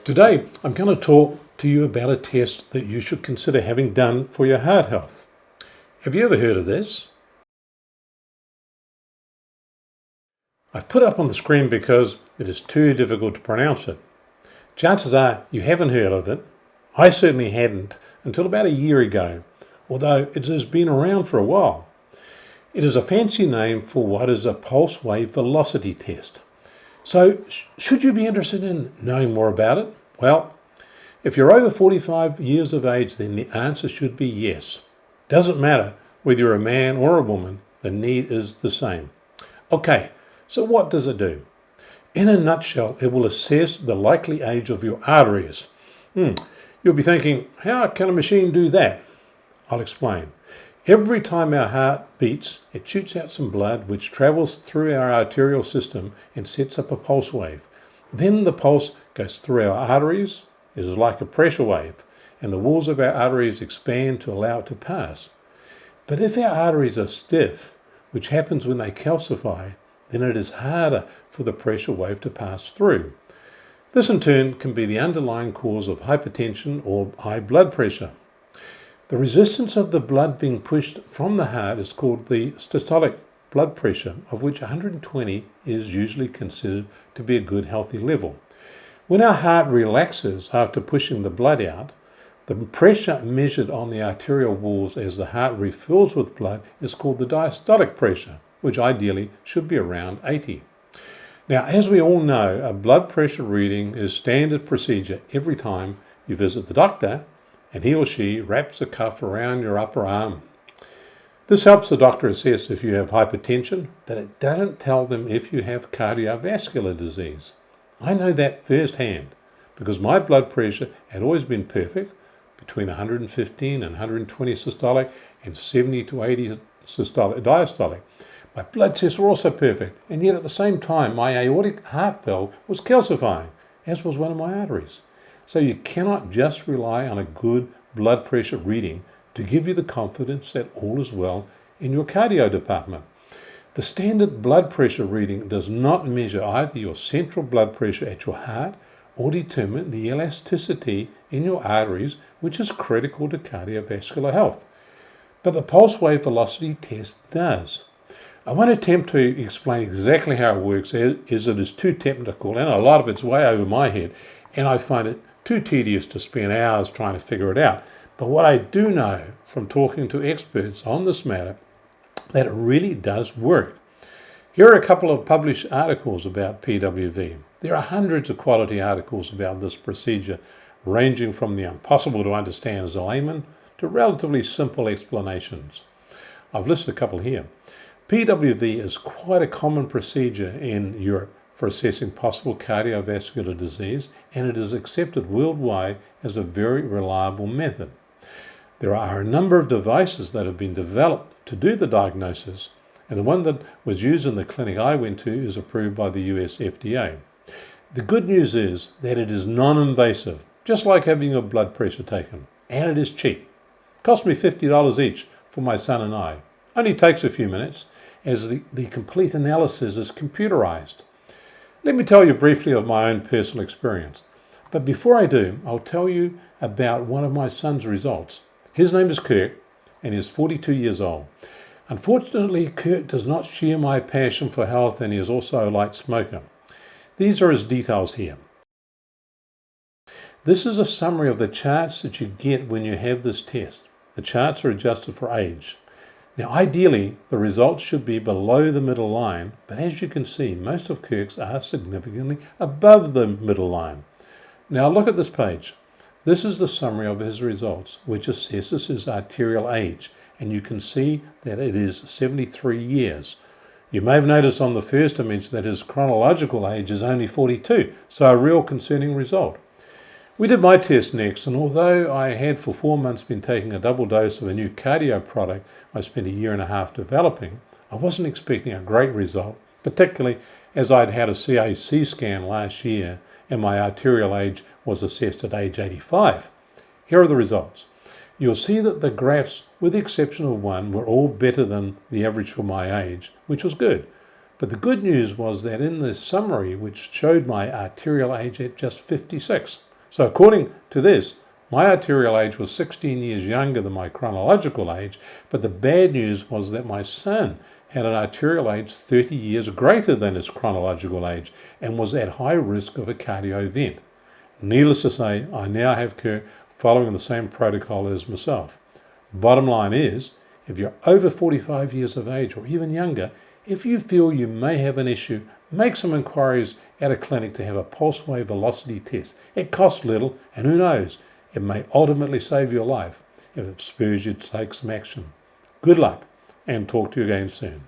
Today, I'm going to talk to you about a test that you should consider having done for your heart health. Have you ever heard of this? I've put it up on the screen because it is too difficult to pronounce it. Chances are you haven't heard of it. I certainly hadn't until about a year ago, although it has been around for a while. It is a fancy name for what is a pulse wave velocity test. So, should you be interested in knowing more about it? Well, if you're over 45 years of age, then the answer should be yes. Doesn't matter whether you're a man or a woman, the need is the same. Okay, so what does it do? In a nutshell, it will assess the likely age of your arteries. You'll be thinking, how can a machine do that? I'll explain. Every time our heart beats, it shoots out some blood which travels through our arterial system and sets up a pulse wave. Then the pulse goes through our arteries. It is like a pressure wave, and the walls of our arteries expand to allow it to pass. But if our arteries are stiff, which happens when they calcify, then it is harder for the pressure wave to pass through. This in turn can be the underlying cause of hypertension or high blood pressure. The resistance of the blood being pushed from the heart is called the systolic blood pressure, of which 120 is usually considered to be a good healthy level. When our heart relaxes after pushing the blood out, the pressure measured on the arterial walls as the heart refills with blood is called the diastolic pressure, which ideally should be around 80. Now, as we all know, a blood pressure reading is standard procedure every time you visit the doctor, and he or she wraps a cuff around your upper arm. This helps the doctor assess if you have hypertension, but it doesn't tell them if you have cardiovascular disease. I know that firsthand because my blood pressure had always been perfect, between 115 and 120 systolic and 70 to 80 diastolic. My blood tests were also perfect, and yet at the same time my aortic heart valve was calcifying, as was one of my arteries. So you cannot just rely on a good blood pressure reading to give you the confidence that all is well in your cardio department. The standard blood pressure reading does not measure either your central blood pressure at your heart or determine the elasticity in your arteries, which is critical to cardiovascular health. But the pulse wave velocity test does. I won't attempt to explain exactly how it works, as it is too technical and a lot of it's way over my head, and I find it too tedious to spend hours trying to figure it out. But what I do know from talking to experts on this matter, that it really does work. Here are a couple of published articles about PWV. There are hundreds of quality articles about this procedure, ranging from the impossible to understand as a layman to relatively simple explanations. I've listed a couple here. PWV is quite a common procedure in Europe for assessing possible cardiovascular disease, and it is accepted worldwide as a very reliable method. There are a number of devices that have been developed to do the diagnosis, and the one that was used in the clinic I went to is approved by the US FDA. The good news is that it is non-invasive, just like having your blood pressure taken, and it is cheap. It cost me $50 each for my son and I. Only takes a few minutes, as the complete analysis is computerized. Let me tell you briefly of my own personal experience. But before I do, I'll tell you about one of my son's results. His name is Kirk, and he is 42 years old. Unfortunately, Kirk does not share my passion for health, and he is also a light smoker. These are his details here. This is a summary of the charts that you get when you have this test. The charts are adjusted for age. Now, ideally, the results should be below the middle line, but as you can see, most of Kirk's are significantly above the middle line. Now, look at this page. This is the summary of his results, which assesses his arterial age, and you can see that it is 73 years. You may have noticed on the first image that his chronological age is only 42, so a real concerning result. We did my test next, and although I had for 4 months been taking a double dose of a new cardio product I spent a year and a half developing, I wasn't expecting a great result, particularly as I'd had a CAC scan last year and my arterial age was assessed at age 85. Here are the results. You'll see that the graphs, with the exception of one, were all better than the average for my age, which was good. But the good news was that in the summary, which showed my arterial age at just 56, So according to this, my arterial age was 16 years younger than my chronological age, but the bad news was that my son had an arterial age 30 years greater than his chronological age and was at high risk of a cardio event. Needless to say, I now have Kurt following the same protocol as myself. Bottom line is, if you're over 45 years of age or even younger, if you feel you may have an issue, make some inquiries at a clinic to have a pulse wave velocity test. It costs little, and who knows, it may ultimately save your life if it spurs you to take some action. Good luck, and talk to you again soon.